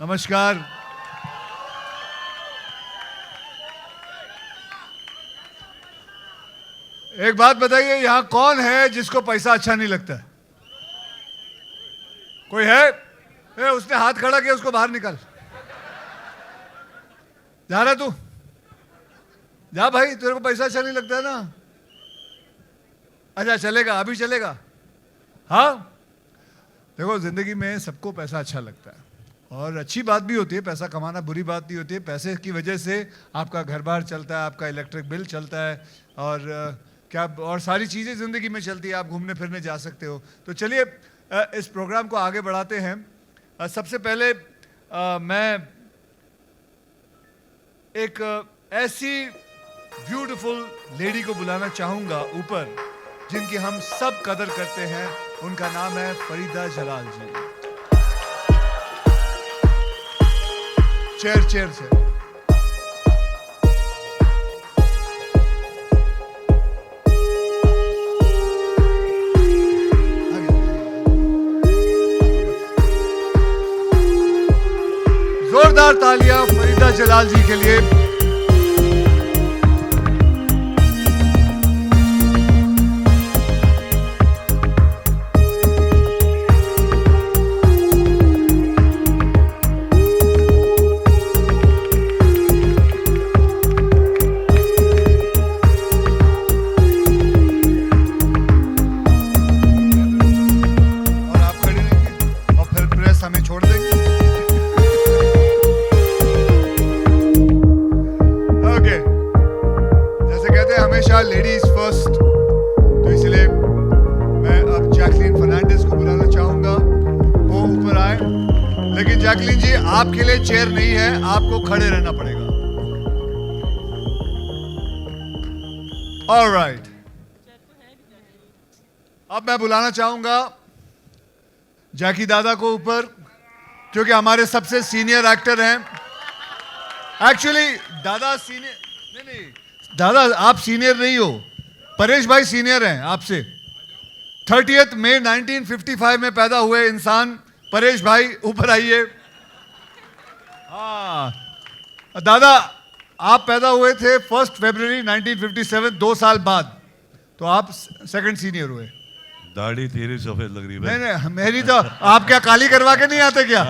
नमस्कार। एक बात बताइए, यहां कौन है जिसको पैसा अच्छा नहीं लगता है? कोई है? उसने हाथ खड़ा किया, उसको बाहर निकाल। जा रहा तू? जा भाई, तेरे को पैसा अच्छा नहीं लगता है ना? अच्छा चलेगा, अभी चलेगा। हाँ देखो, जिंदगी में सबको पैसा अच्छा लगता है और अच्छी बात भी होती है। पैसा कमाना बुरी बात नहीं होती है। पैसे की वजह से आपका घर बार चलता है, आपका इलेक्ट्रिक बिल चलता है और क्या और सारी चीज़ें ज़िंदगी में चलती है। आप घूमने फिरने जा सकते हो। तो चलिए इस प्रोग्राम को आगे बढ़ाते हैं। सबसे पहले मैं एक ऐसी ब्यूटीफुल लेडी को बुलाना चाहूँगा ऊपर, जिनकी हम सब कदर करते हैं। उनका नाम है फरीदा जलाल जी। चेयर चेयर से जोरदार तालियां फरीदा जलाल जी के लिए। लेडीज फर्स्ट, तो इसलिए मैं अब जैकलीन फर्नांडिस को बुलाना चाहूंगा, वो ऊपर आए। लेकिन जैकलीन जी, आपके लिए चेयर नहीं है, आपको खड़े रहना पड़ेगा। ऑलराइट, अब मैं बुलाना चाहूंगा जैकी दादा को ऊपर, क्योंकि हमारे सबसे सीनियर एक्टर हैं। एक्चुअली दादा सीनियर नहीं, दादा आप सीनियर नहीं हो, परेश भाई सीनियर हैं आपसे। 30 मई 1955 में पैदा हुए इंसान परेश भाई, ऊपर आइए। हाँ दादा, आप पैदा हुए थे 1 फरवरी 1957, 2 साल बाद, तो आप सेकंड सीनियर हुए। दाढ़ी तेरी सफेद लग रही है। नहीं मेरी तो, आप क्या काली करवा के नहीं आते क्या?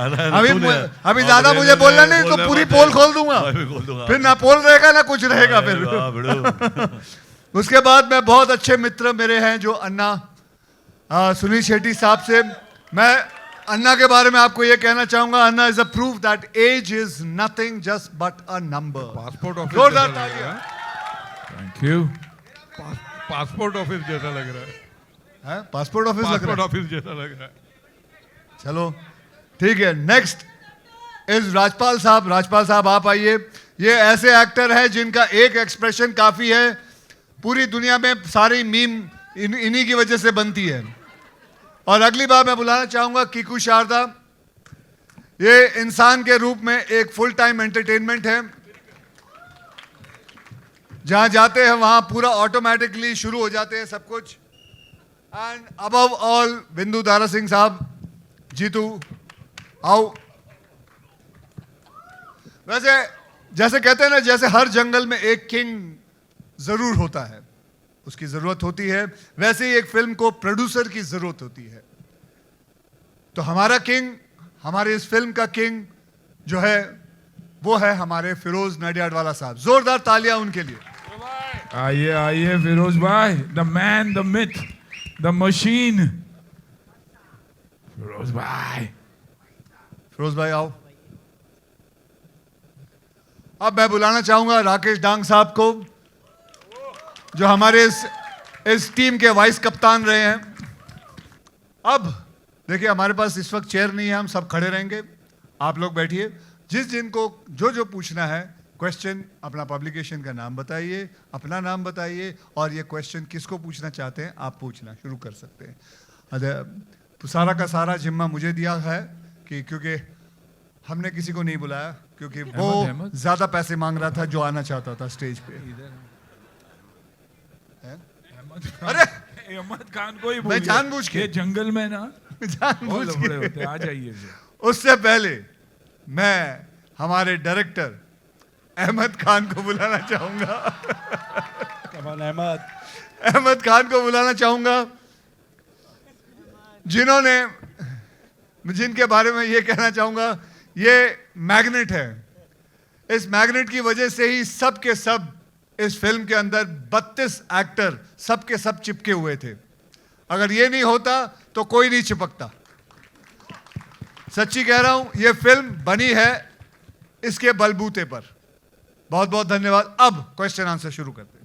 अभी ज्यादा मुझे बोलना नहीं तो पूरी पोल खोल दूंगा, फिर ना पोल रहेगा ना कुछ रहेगा फिर। उसके बाद मैं बहुत अच्छे मित्र मेरे हैं जो अन्ना सुनील शेट्टी साहब से, मैं अन्ना के बारे में आपको ये कहना चाहूंगा, Anna is a proof that age is nothing just but a number. Passport office जोरदार तालियां। Thank you. पासपोर्ट ऑफिस जैसा लग रहा है। पासपोर्ट ऑफिस लग रहा है? पासपोर्ट ऑफिस जैसा लग रहा है। चलो ठीक है। नेक्स्ट इज राजपाल साहब। राजपाल साहब आप आइए। ये ऐसे एक्टर हैं जिनका एक एक्सप्रेशन काफी है, पूरी दुनिया में सारी मीम इन्हीं की वजह से बनती है। और अगली बार मैं बुलाना चाहूंगा कीकू शारदा। ये इंसान के रूप में एक फुल टाइम एंटरटेनमेंट है। जहां जाते हैं वहां पूरा ऑटोमेटिकली शुरू हो जाते हैं सब कुछ। एंड अबव ऑल बिंदु दारा सिंह साहब। जीतू आओ। वैसे जैसे कहते हैं ना, जैसे हर जंगल में एक किंग जरूर होता है, उसकी जरूरत होती है, वैसे ही एक फिल्म को प्रोड्यूसर की जरूरत होती है। तो हमारा किंग, हमारे इस फिल्म का किंग जो है वो है हमारे फिरोज नडियाडवाला साहब। जोरदार तालियां उनके लिए। आइए आइए फिरोज भाई, the man, the myth, the machine. Firoz भाई, फिरोज भाई आओ। अब मैं बुलाना चाहूंगा राकेश डांग साहब को, जो हमारे इस टीम के वाइस कप्तान रहे हैं। अब देखिए, हमारे पास इस वक्त चेयर नहीं है, हम सब खड़े रहेंगे, आप लोग बैठिए। जिनको जो पूछना है क्वेश्चन, अपना पब्लिकेशन का नाम बताइए, अपना नाम बताइए, और ये क्वेश्चन किसको पूछना चाहते हैं आप पूछना शुरू कर सकते हैं। सारा का सारा जिम्मा मुझे दिया है कि क्योंकि हमने किसी को नहीं बुलाया, क्योंकि वो ज्यादा पैसे मांग रहा था जो आना चाहता था स्टेज पे। अरे अहमद खान को ही मैं जानबूझ के जंगल में ना जानबूझ के होते, आ जाइए। उससे पहले मैं हमारे डायरेक्टर अहमद खान को बुलाना चाहूंगा। कमान अहमद। अहमद खान को बुलाना चाहूंगा, जिनके बारे में ये कहना चाहूंगा, ये मैग्नेट है। इस मैग्नेट की वजह से ही सब के सब इस फिल्म के अंदर 32 एक्टर सब के सब चिपके हुए थे। अगर ये नहीं होता तो कोई नहीं चिपकता। सच्ची कह रहा हूं, ये फिल्म बनी है इसके बलबूते पर। बहुत बहुत धन्यवाद। अब क्वेश्चन आंसर शुरू करते हैं।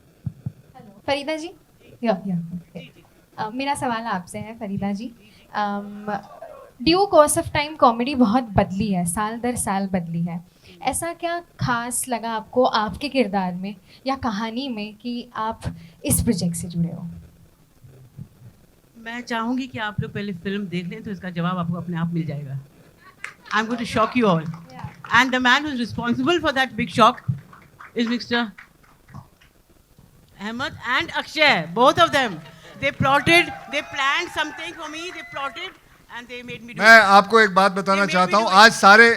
फरीदा जी, मेरा सवाल आपसे है Farida ji. Due course of time comedy बहुत बदली है, साल दर साल बदली है। ऐसा क्या खास लगा आपको आपके किरदार में या कहानी में कि आप इस प्रोजेक्ट से जुड़े हो? मैं चाहूंगी कि आप लोग पहले फिल्म देख लें तो इसका जवाब आपको अपने आप मिल जाएगा। I am going to shock you all and the man who is responsible for that big shock is mister Ahmed and Akshay, both of them. They plotted, they planned something for me, they plotted and they made me do मैं it. आपको एक बात बताना चाहता हूं। आज सारे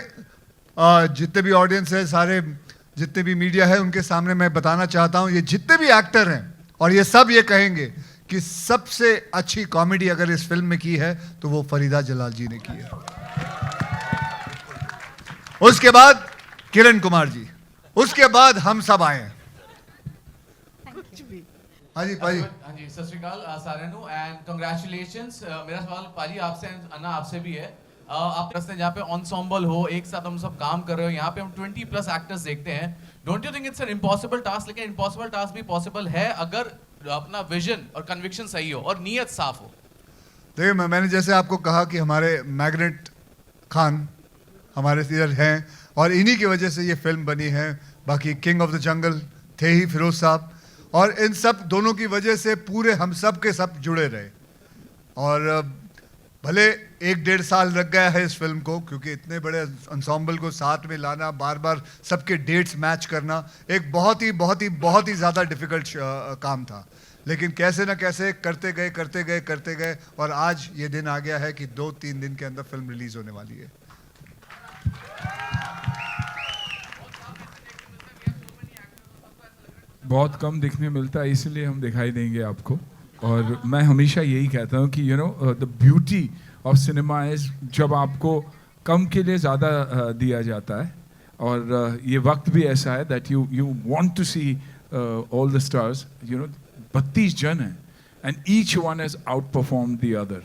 जितने भी ऑडियंस है, सारे जितने भी मीडिया है, उनके सामने मैं बताना चाहता हूं, ये जितने भी एक्टर हैं और ये सब ये कहेंगे कि सबसे अच्छी कॉमेडी अगर इस फिल्म में की है तो वो फरीदा जलाल जी ने की है। उसके बाद किरण कुमार जी, उसके बाद हम सब आए हैं। हाँ जी पाजी। हाँ जी, सत श्री अकाल साਰਿਆਂ ਨੂੰ एंड कंग्रेचुलेशंस। मेरा सवाल पाजी आपसे अन्ना आपसे भी है। आप रस्ते जहाँ पे एंसेम्बल हो, एक साथ हम सब काम कर रहे हो, यहाँ पे हम 20+ एक्टर्स देखते हैं। Don't you think it's an impossible task? लेकिन इम्पॉसिबल टास्क भी पॉसिबल है अगर अपना विजन और कन्विक्शन सही हो और नीयत साफ हो। देखिए, मैंने जैसे आपको कहा कि हमारे मैग्नेट खान हमारे इधर हैं और इन्हीं की वजह से ये फिल्म बनी है। बाकी किंग ऑफ द जंगल थे ही फिरोज साहब, और इन सब दोनों की वजह से पूरे हम सब के सब जुड़े रहे। और भले 1-1.5 साल लग गया है इस फिल्म को, क्योंकि इतने बड़े एंसेम्बल को साथ में लाना, बार बार सबके डेट्स मैच करना एक बहुत ही ज़्यादा डिफिकल्ट काम था। लेकिन कैसे ना कैसे करते गए और आज ये दिन आ गया है कि 2-3 दिन के अंदर फिल्म रिलीज होने वाली है। बहुत कम दिखने मिलता है, इसलिए हम दिखाई देंगे आपको। और मैं हमेशा यही कहता हूँ कि the beauty of cinema is जब आपको कम के लिए ज़्यादा दिया जाता है। और ये वक्त भी ऐसा है that you want to see all the stars. 32 जन हैं and each one has outperform the other.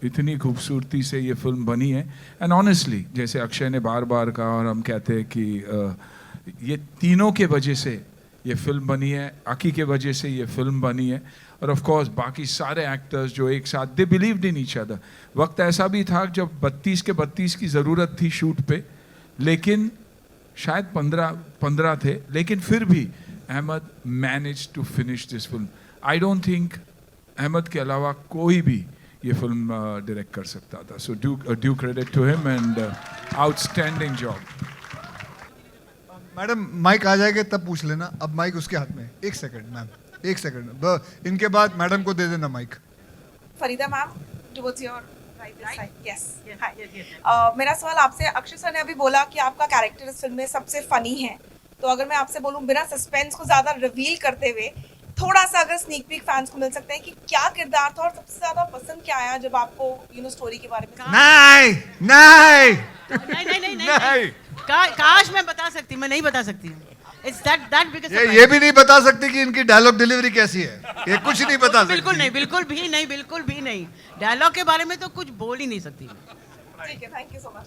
इतनी खूबसूरती से ये फिल्म बनी है। एंड ऑनेस्टली, जैसे अक्षय ने बार बार कहा और हम कहते हैं कि ये तीनों के वजह से ये फिल्म बनी है, आकी के वजह से ये फिल्म बनी है। और ऑफ कोर्स बाकी सारे एक्टर्स जो एक साथ, they believed in each other. वक्त ऐसा भी था जब 32 के 32 की ज़रूरत थी शूट पे, लेकिन शायद 15 थे, लेकिन फिर भी Ahmed manage to finish this film. I don't think Ahmed के अलावा कोई भी ये फिल्म डायरेक्ट कर सकता था। So due credit to him and outstanding job. Madam mic आ जाएगा तब पूछ लेना। अब माइक उसके हाथ में। 1 सेकंड मैम, 1 सेकंड। इनके बाद मैडम को दे देना mic. Farida ma'am, towards your right Right? side. Yes. Yes, Hi. yes, yes. मेरा सवाल आपसे, अक्षय सर ने अभी बोला कि आपका कैरेक्टर इस फिल्म में सबसे फनी है। तो अगर मैं आपसे बोलूं बिना सस्पेंस को ज्यादा रिवील करते हुए, थोड़ा सा अगर स्नीक पीक फैंस को मिल सकते हैं कि क्या किरदार था और सबसे ज्यादा पसंद क्या आया जब आपको स्टोरी के बारे में? नहीं। काश मैं बता सकती, मैं नहीं बता सकती। It's that biggest ये भी नहीं बता सकती कि इनकी डायलॉग डिलीवरी कैसी है। ये कुछ नहीं बता सकती। बिल्कुल भी नहीं। डायलॉग के बारे में तो कुछ बोल ही नहीं सकती। ठीक है, थैंक यू सो मच।